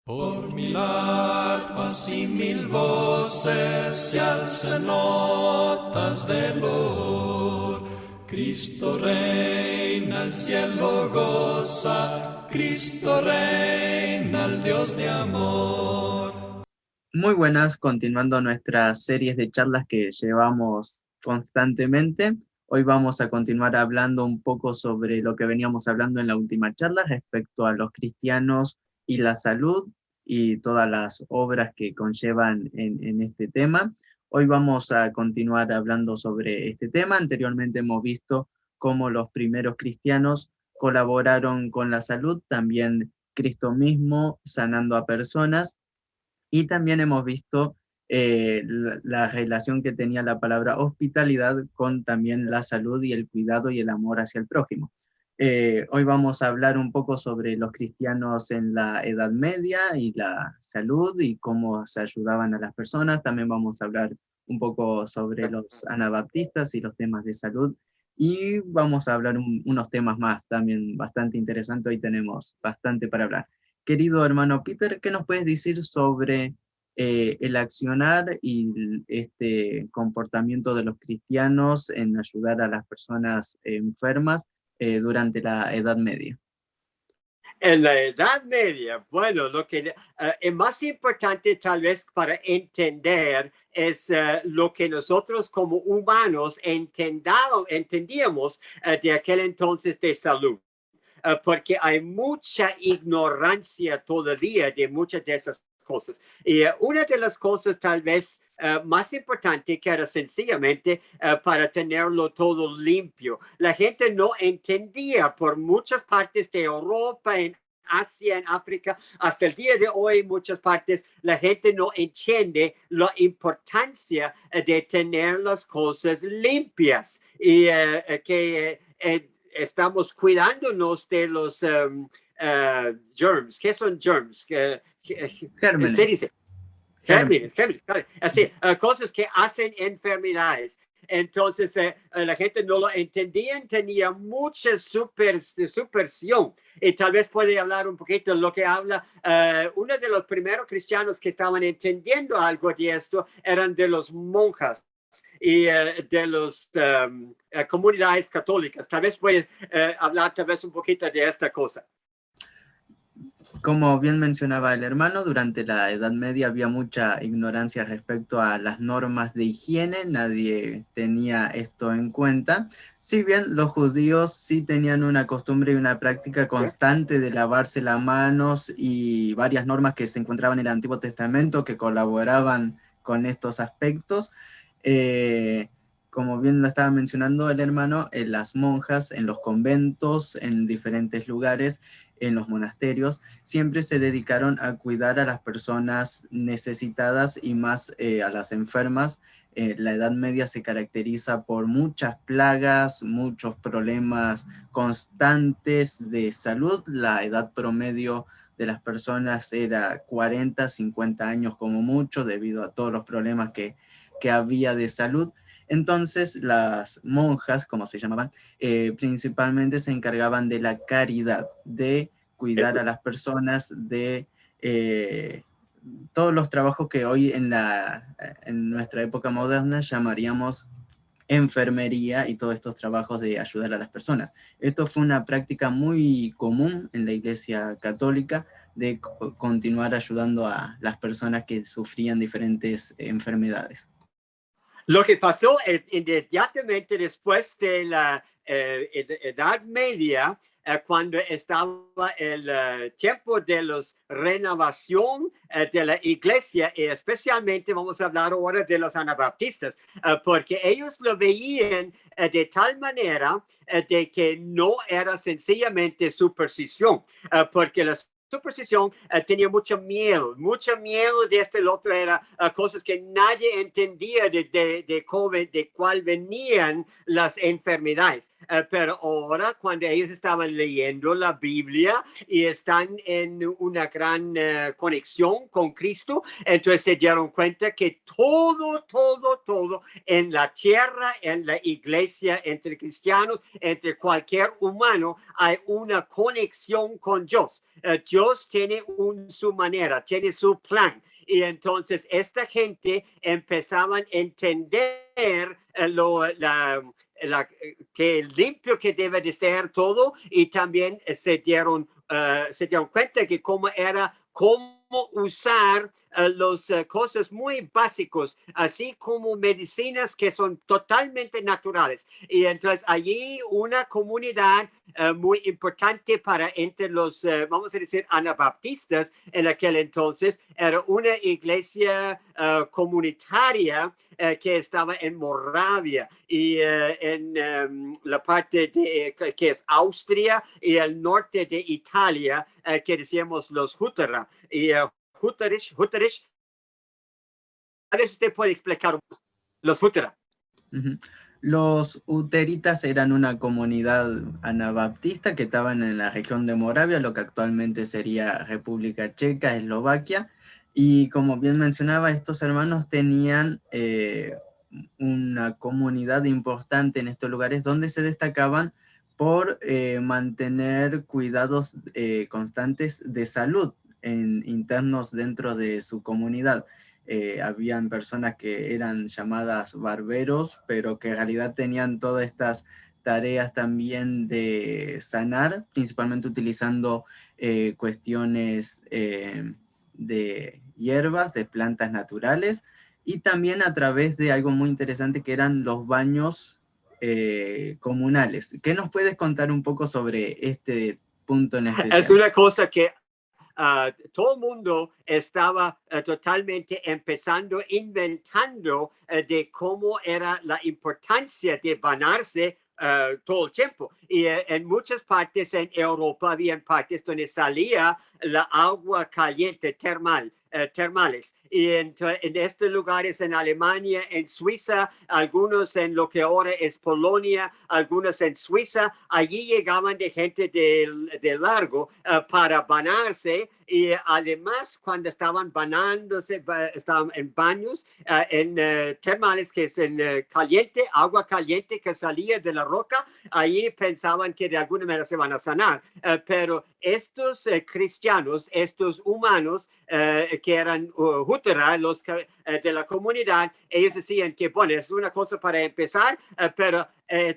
Por 1000 arpas y 1000 voces se alzan notas de loor. Cristo reina, el cielo goza, Cristo reina, el Dios de amor. Muy buenas, continuando nuestras series de charlas que llevamos constantemente. Hoy vamos a continuar hablando un poco sobre lo que veníamos hablando en la última charla respecto a los cristianos y la salud y todas las obras que conllevan en este tema. Hoy vamos a continuar hablando sobre este tema. Anteriormente hemos visto cómo los primeros cristianos colaboraron con la salud, también Cristo mismo sanando a personas. Y también hemos visto la relación que tenía la palabra hospitalidad con también la salud y el cuidado y el amor hacia el prójimo. Hoy vamos a hablar un poco sobre los cristianos en la Edad Media y la salud y cómo se ayudaban a las personas. También vamos a hablar un poco sobre los anabaptistas y los temas de salud. Y vamos a hablar unos temas más también bastante interesantes. Hoy tenemos bastante para hablar. Querido hermano Peter, ¿qué nos puedes decir sobre el accionar y este comportamiento de los cristianos en ayudar a las personas enfermas durante la Edad Media? En la Edad Media, bueno, lo que es más importante tal vez para entender es lo que nosotros como humanos entendíamos de aquel entonces de salud. Porque hay mucha ignorancia todavía de muchas de esas cosas. Y una de las cosas tal vez más importante que era sencillamente para tenerlo todo limpio. La gente no entendía por muchas partes de Europa, en Asia, en África, hasta el día de hoy, en muchas partes, la gente no entiende la importancia de tener las cosas limpias y que estamos cuidándonos de los germs. ¿Qué son germs? Se dice gérmenes. Así, cosas que hacen enfermedades. Entonces, la gente no lo entendía, tenía mucha superstición. Y tal vez puede hablar un poquito de lo que habla. Uno de los primeros cristianos que estaban entendiendo algo de esto eran de los monjas y de las comunidades católicas. Tal vez puedes hablar tal vez un poquito de esta cosa. Como bien mencionaba el hermano, durante la Edad Media había mucha ignorancia respecto a las normas de higiene, nadie tenía esto en cuenta. Si bien los judíos sí tenían una costumbre y una práctica constante de lavarse las manos y varias normas que se encontraban en el Antiguo Testamento que colaboraban con estos aspectos, como bien lo estaba mencionando el hermano, en las monjas, en los conventos, en diferentes lugares, en los monasterios, siempre se dedicaron a cuidar a las personas necesitadas y más a las enfermas. La Edad Media se caracteriza por muchas plagas, muchos problemas constantes de salud. La edad promedio de las personas era 40, 50 años como mucho, debido a todos los problemas que había de salud. Entonces las monjas, como se llamaban, principalmente se encargaban de la caridad, de cuidar a las personas, de todos los trabajos que hoy en nuestra época moderna llamaríamos enfermería y todos estos trabajos de ayudar a las personas. Esto fue una práctica muy común en la Iglesia Católica de continuar ayudando a las personas que sufrían diferentes enfermedades. Lo que pasó inmediatamente después de la Edad Media, cuando estaba el tiempo de la renovación de la iglesia, y especialmente vamos a hablar ahora de los anabaptistas, porque ellos lo veían de tal manera de que no era sencillamente superstición, porque las superstición tenía mucho miedo de este el otro era cosas que nadie entendía de cuál venían las enfermedades. Pero ahora cuando ellos estaban leyendo la Biblia y están en una gran conexión con Cristo, entonces se dieron cuenta que todo en la tierra, en la iglesia, entre cristianos, entre cualquier humano, hay una conexión con Dios. Dios Dios tiene su manera, tiene su plan. Y entonces esta gente empezaban a entender que limpio que debe de ser todo, y también se dieron cuenta que cómo usar las cosas muy básicos, así como medicinas que son totalmente naturales. Y entonces allí una comunidad muy importante para entre los, vamos a decir, anabaptistas en aquel entonces, era una iglesia comunitaria que estaba en Moravia y en la parte de que es Austria y el norte de Italia, que decíamos los Hutera. Y Hutterisch, a ver si usted puede explicar los Hutera. Los huteritas eran una comunidad anabaptista que estaban en la región de Moravia, lo que actualmente sería República Checa, Eslovaquia, y como bien mencionaba, estos hermanos tenían una comunidad importante en estos lugares donde se destacaban por mantener cuidados constantes de salud internos dentro de su comunidad. Habían personas que eran llamadas barberos, pero que en realidad tenían todas estas tareas también de sanar, principalmente utilizando cuestiones de hierbas, de plantas naturales, y también a través de algo muy interesante que eran los baños comunales. ¿Qué nos puedes contar un poco sobre este punto en especial? Es una cosa que todo el mundo estaba totalmente empezando, inventando de cómo era la importancia de bañarse todo el tiempo. Y en muchas partes en Europa había partes donde salía la agua caliente termales. Y en estos lugares en Alemania, en Suiza, algunos en lo que ahora es Polonia, algunos en Suiza, allí llegaban de gente de largo para bañarse. Y además, cuando estaban bañándose, estaban en baños, en termales, que es en caliente, agua caliente que salía de la roca, ahí pensaban que de alguna manera se van a sanar. Pero estos cristianos, estos humanos que eran Hutera, los de la comunidad, ellos decían que, bueno, es una cosa para empezar, pero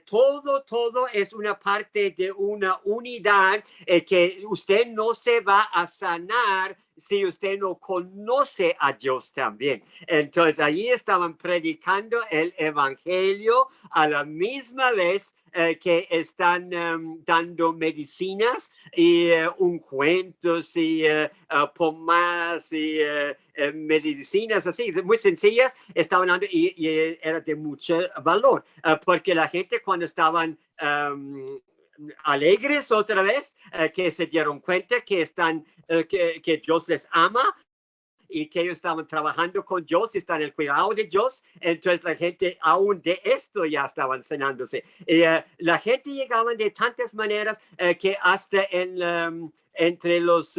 todo es una parte de una unidad que usted no se va a sanar si usted no conoce a Dios también. Entonces, allí estaban predicando el evangelio a la misma vez que están dando medicinas y ungüentos y pomadas y medicinas así, muy sencillas, estaban dando y era de mucho valor, porque la gente cuando estaban alegres otra vez, que se dieron cuenta que que Dios les ama y que ellos estaban trabajando con Dios y están en el cuidado de Dios, entonces la gente aún de esto ya estaban sanándose. La gente llegaba de tantas maneras que hasta entre los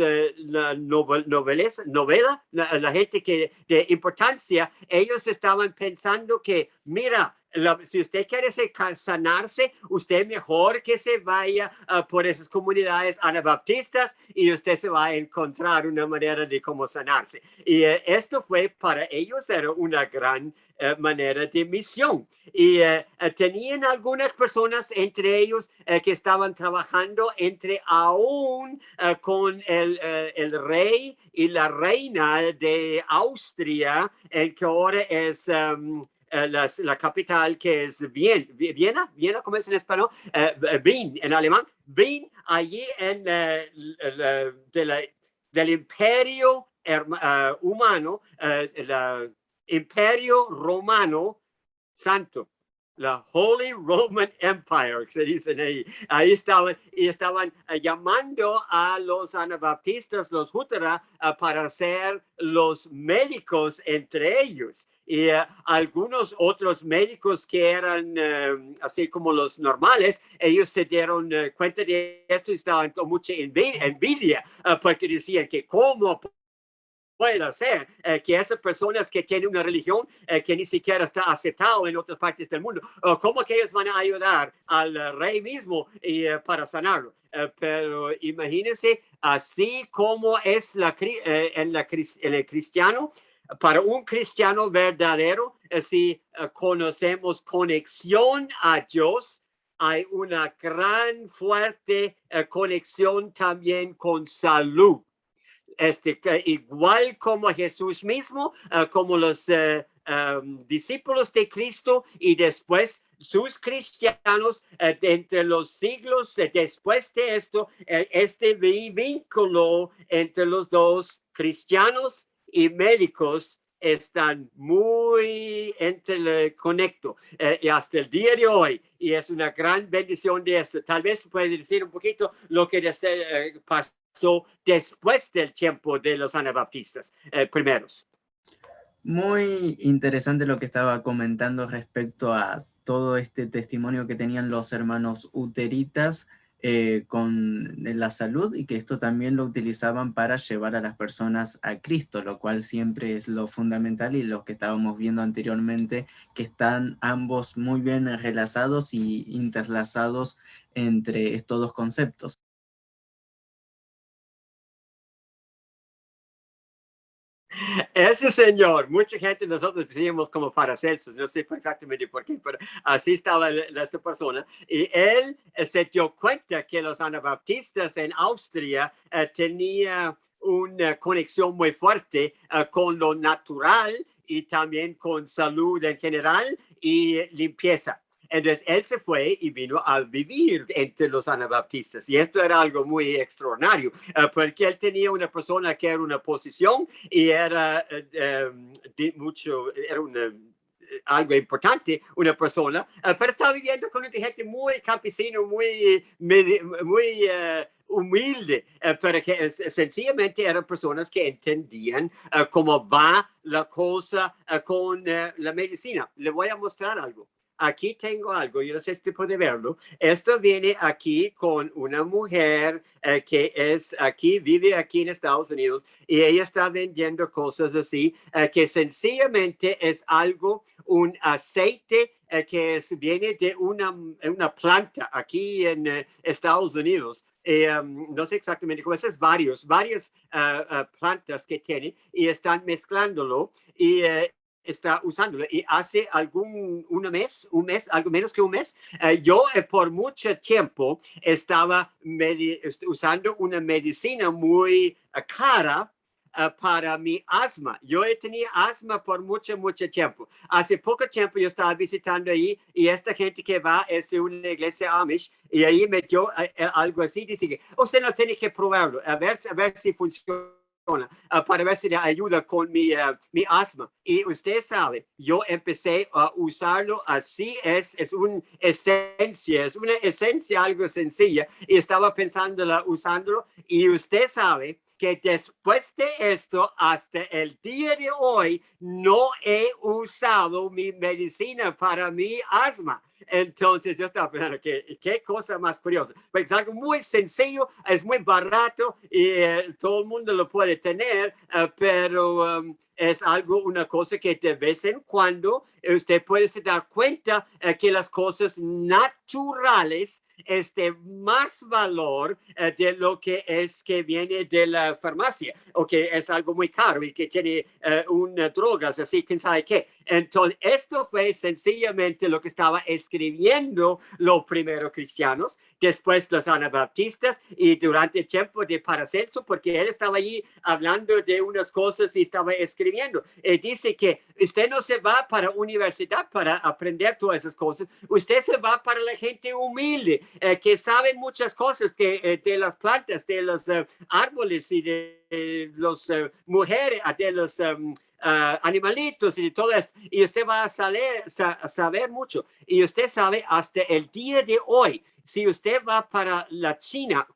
novela, la gente que de importancia, ellos estaban pensando que, mira, si usted quiere sanarse, usted mejor que se vaya por esas comunidades anabaptistas y usted se va a encontrar una manera de cómo sanarse. Y esto fue para ellos, era una gran manera de misión. Y tenían algunas personas entre ellos que estaban trabajando aún con el rey y la reina de Austria, el que ahora es la capital, que es Viena, ¿cómo es en español? Wien, en alemán. Wien, allí del imperio humano, el imperio romano santo, la Holy Roman Empire, que se dicen ahí. Ahí estaban llamando a los anabaptistas, los Hutera, para ser los médicos entre ellos. Y algunos otros médicos que eran así como los normales, ellos se dieron cuenta de esto y estaban con mucha envidia, porque decían que cómo puede ser que esas personas que tienen una religión que ni siquiera está aceptada en otras partes del mundo, ¿cómo que ellos van a ayudar al rey mismo para sanarlo? pero imagínense, así como es en el cristiano, para un cristiano verdadero, si conocemos conexión a Dios, hay una gran fuerte conexión también con salud. Igual como Jesús mismo, como los discípulos de Cristo y después sus cristianos entre los siglos después de esto, este vínculo entre los dos cristianos y médicos están muy interconectados y hasta el día de hoy, y es una gran bendición de esto. Tal vez puede decir un poquito lo que pasó después del tiempo de los anabaptistas primeros. Muy interesante lo que estaba comentando respecto a todo este testimonio que tenían los hermanos uteritas con la salud, y que esto también lo utilizaban para llevar a las personas a Cristo, lo cual siempre es lo fundamental, y lo que estábamos viendo anteriormente, que están ambos muy bien relazados y interlazados entre estos dos conceptos. Ese señor, mucha gente nosotros decíamos como Paracelsus, no sé exactamente por qué, pero así estaba esta persona. Y él se dio cuenta que los anabaptistas en Austria tenían una conexión muy fuerte con lo natural y también con salud en general y limpieza. Entonces él se fue y vino a vivir entre los anabaptistas. Y esto era algo muy extraordinario, porque él tenía una persona que era una posición y era algo importante, una persona, pero estaba viviendo con una gente muy campesino, muy humilde, pero que sencillamente eran personas que entendían cómo va la cosa con la medicina. Le voy a mostrar algo. Aquí tengo algo, yo no sé si puede verlo. Esto viene aquí con una mujer que vive aquí en Estados Unidos, y ella está vendiendo cosas así, que sencillamente es un aceite que viene de una planta aquí en Estados Unidos. No sé exactamente cómo es, varias plantas que tiene y están mezclándolo y está usándolo, y hace un mes, algo menos que un mes, yo por mucho tiempo estaba usando una medicina muy cara para mi asma. Yo tenía asma por mucho tiempo. Hace poco tiempo yo estaba visitando ahí, y esta gente que va es de una iglesia Amish, y ahí me dio algo así. Dice que usted no tiene que probarlo, a ver si funciona. Para ver si le ayuda con mi asma. Y usted sabe, yo empecé a usarlo así, es una esencia algo sencilla, y estaba pensando usándolo, y usted sabe que después de esto, hasta el día de hoy, no he usado mi medicina para mi asma. Entonces yo estaba pensando que qué cosa más curiosa, porque es algo muy sencillo, es muy barato y todo el mundo lo puede tener, pero es una cosa que de vez en cuando usted puede se dar cuenta que las cosas naturales es de más valor de lo que viene de la farmacia, o que es algo muy caro y que tiene drogas, así, quién sabe qué. Entonces, esto fue sencillamente lo que estaba escribiendo los primeros cristianos, después los anabaptistas, y durante el tiempo de Paracelso, porque él estaba allí hablando de unas cosas y estaba escribiendo. Dice que usted no se va para universidad para aprender todas esas cosas, usted se va para la gente humilde, que sabe muchas cosas de las plantas, de los árboles y de las mujeres, de los animalitos y todo esto, y usted va a saber mucho. Y usted sabe, hasta el día de hoy, si usted va para China,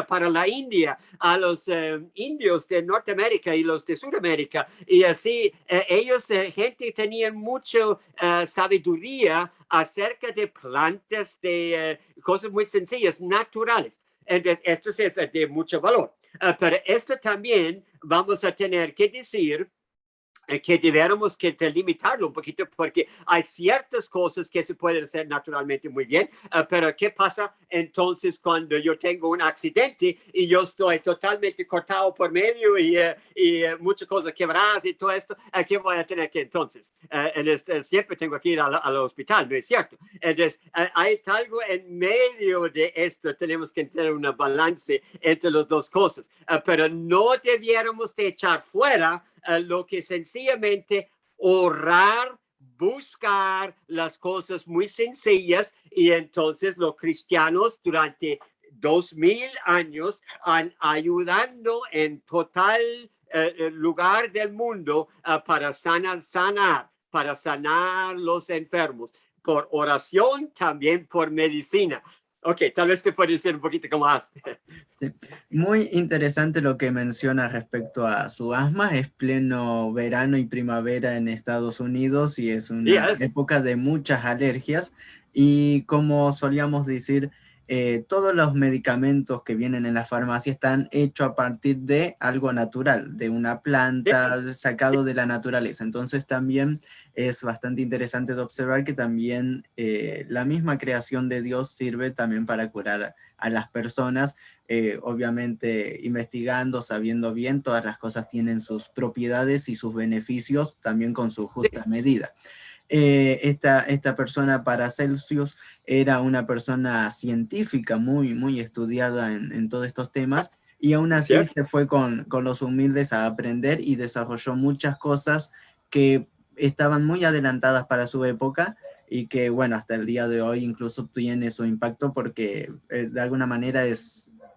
para la India, a los indios de Norteamérica y los de Sudamérica, y así ellos, gente tenían mucha sabiduría acerca de plantas, de cosas muy sencillas, naturales. Entonces, esto es de mucho valor. Pero esto también vamos a tener que decir que deberíamos que limitarlo un poquito porque hay ciertas cosas que se pueden hacer naturalmente muy bien, pero ¿qué pasa entonces cuando yo tengo un accidente y yo estoy totalmente cortado por medio y muchas cosas quebradas y todo esto? ¿Qué voy a tener que entonces? Siempre tengo que ir al hospital, ¿no es cierto? Entonces, hay algo en medio de esto, tenemos que tener una balance entre las dos cosas, pero no debiéramos de echar fuera lo que sencillamente orar, buscar las cosas muy sencillas, y entonces los cristianos durante 2000 años han ayudando en total lugar del mundo para para sanar los enfermos, por oración, también por medicina. Ok, tal vez te puede decir un poquito cómo más. Sí. Muy interesante lo que menciona respecto a su asma. Es pleno verano y primavera en Estados Unidos y es una Yes. época de muchas alergias. Y como solíamos decir, todos los medicamentos que vienen en la farmacia están hechos a partir de algo natural, de una planta, sacado de la naturaleza. Entonces también es bastante interesante de observar que también la misma creación de Dios sirve también para curar a las personas. Obviamente investigando, sabiendo bien, todas las cosas tienen sus propiedades y sus beneficios también con su justa medida. Esta persona, Paracelsus, era una persona científica muy estudiada en todos estos temas, y aún así Yes. se fue con los humildes a aprender y desarrolló muchas cosas que estaban muy adelantadas para su época y que, bueno, hasta el día de hoy incluso tiene su impacto porque de alguna manera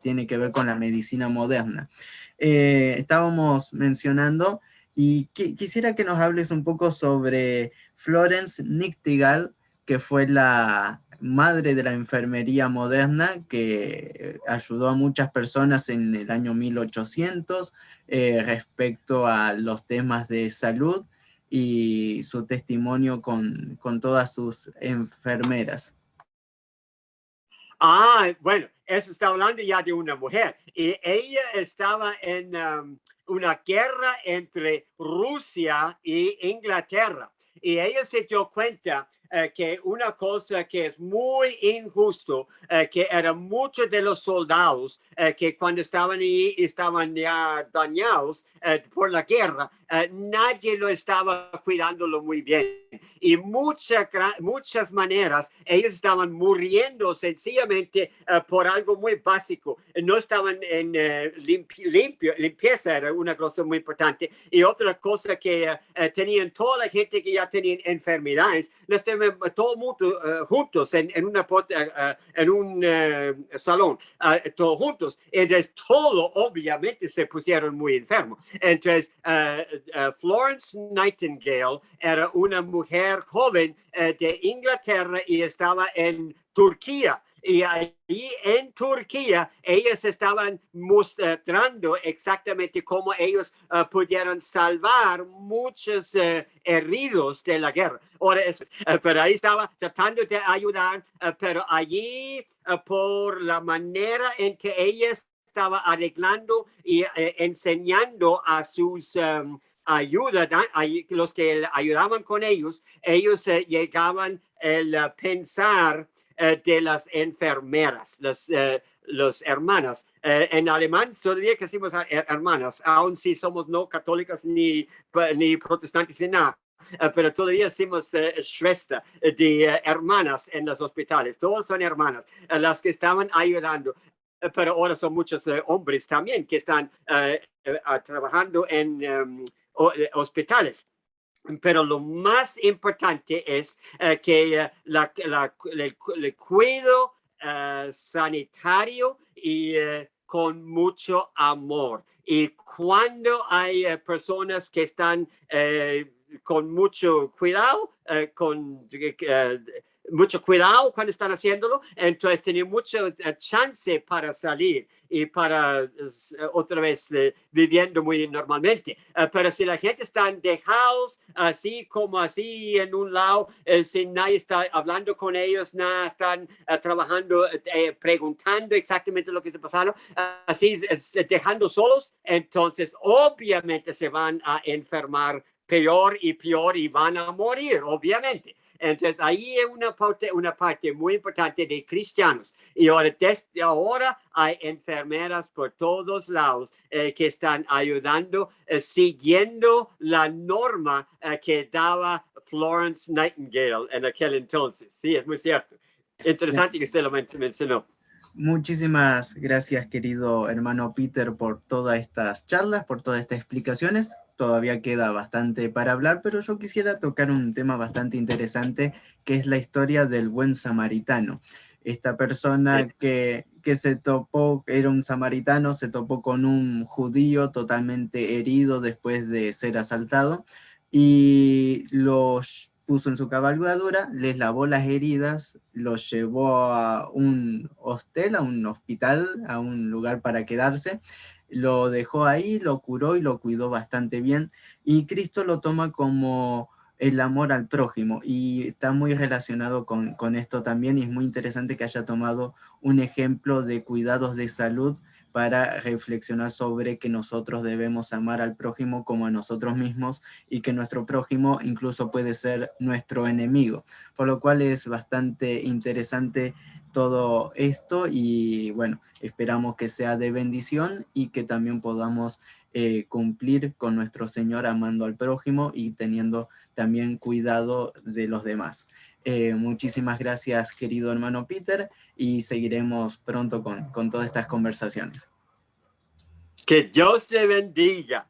tiene que ver con la medicina moderna. Estábamos mencionando y quisiera que nos hables un poco sobre Florence Nightingale, que fue la madre de la enfermería moderna, que ayudó a muchas personas en el año 1800 respecto a los temas de salud, y su testimonio con todas sus enfermeras. Bueno, eso está hablando ya de una mujer. Y ella estaba en una guerra entre Rusia e Inglaterra. Y ella se dio cuenta que una cosa que es muy injusto, que eran muchos de los soldados que cuando estaban ahí estaban ya dañados por la guerra, nadie lo estaba cuidándolo muy bien. Y muchas maneras ellos estaban muriendo sencillamente por algo muy básico. No estaban en limpieza, era una cosa muy importante. Y otra cosa que tenían toda la gente que ya tenían enfermedades, los tenían todo el mundo juntos en un salón, todos juntos. Entonces, todo obviamente se pusieron muy enfermos. Entonces, Florence Nightingale era una mujer joven de Inglaterra y estaba en Turquía. Y ahí en Turquía, ellos estaban mostrando exactamente cómo ellos pudieron salvar muchos heridos de la guerra. Ahora, pero ahí estaba tratando de ayudar, pero allí por la manera en que ella estaba arreglando y enseñando a sus los que ayudaban con ellos llegaban a pensar de las enfermeras, las hermanas. En alemán todavía que decimos hermanas, aun si somos no católicas ni protestantes ni nada. Pero todavía decimos Schwester, de hermanas en los hospitales. Todos son hermanas, las que estaban ayudando. Pero ahora son muchos hombres también que están trabajando en hospitales. Pero lo más importante es que el cuidado sanitario y con mucho amor. Y cuando hay personas que están con mucho cuidado, mucho cuidado cuando están haciéndolo, entonces tienen mucha chance para salir y para otra vez viviendo muy normalmente. Pero si la gente está dejados así como así en un lado, sin nadie está hablando con ellos, nada, están trabajando, preguntando exactamente lo que está pasando, así dejando solos, entonces obviamente se van a enfermar peor y peor y van a morir, obviamente. Entonces, ahí es una parte muy importante de cristianos. Y ahora, desde ahora hay enfermeras por todos lados que están ayudando, siguiendo la norma que daba Florence Nightingale en aquel entonces. Sí, es muy cierto. Interesante que usted lo mencionó. Muchísimas gracias, querido hermano Peter, por todas estas charlas, por todas estas explicaciones. Todavía queda bastante para hablar, pero yo quisiera tocar un tema bastante interesante, que es la historia del buen samaritano. Esta persona que se topó, era un samaritano, se topó con un judío totalmente herido después de ser asaltado y los puso en su cabalgadura, les lavó las heridas, los llevó a un hostel, a un hospital, a un lugar para quedarse, lo dejó ahí, lo curó y lo cuidó bastante bien, y Cristo lo toma como el amor al prójimo, y está muy relacionado con esto también, y es muy interesante que haya tomado un ejemplo de cuidados de salud para reflexionar sobre que nosotros debemos amar al prójimo como a nosotros mismos, y que nuestro prójimo incluso puede ser nuestro enemigo, por lo cual es bastante interesante todo esto, y bueno, esperamos que sea de bendición y que también podamos cumplir con nuestro Señor amando al prójimo y teniendo también cuidado de los demás. Muchísimas gracias, querido hermano Peter, y seguiremos pronto con todas estas conversaciones. Que Dios le bendiga.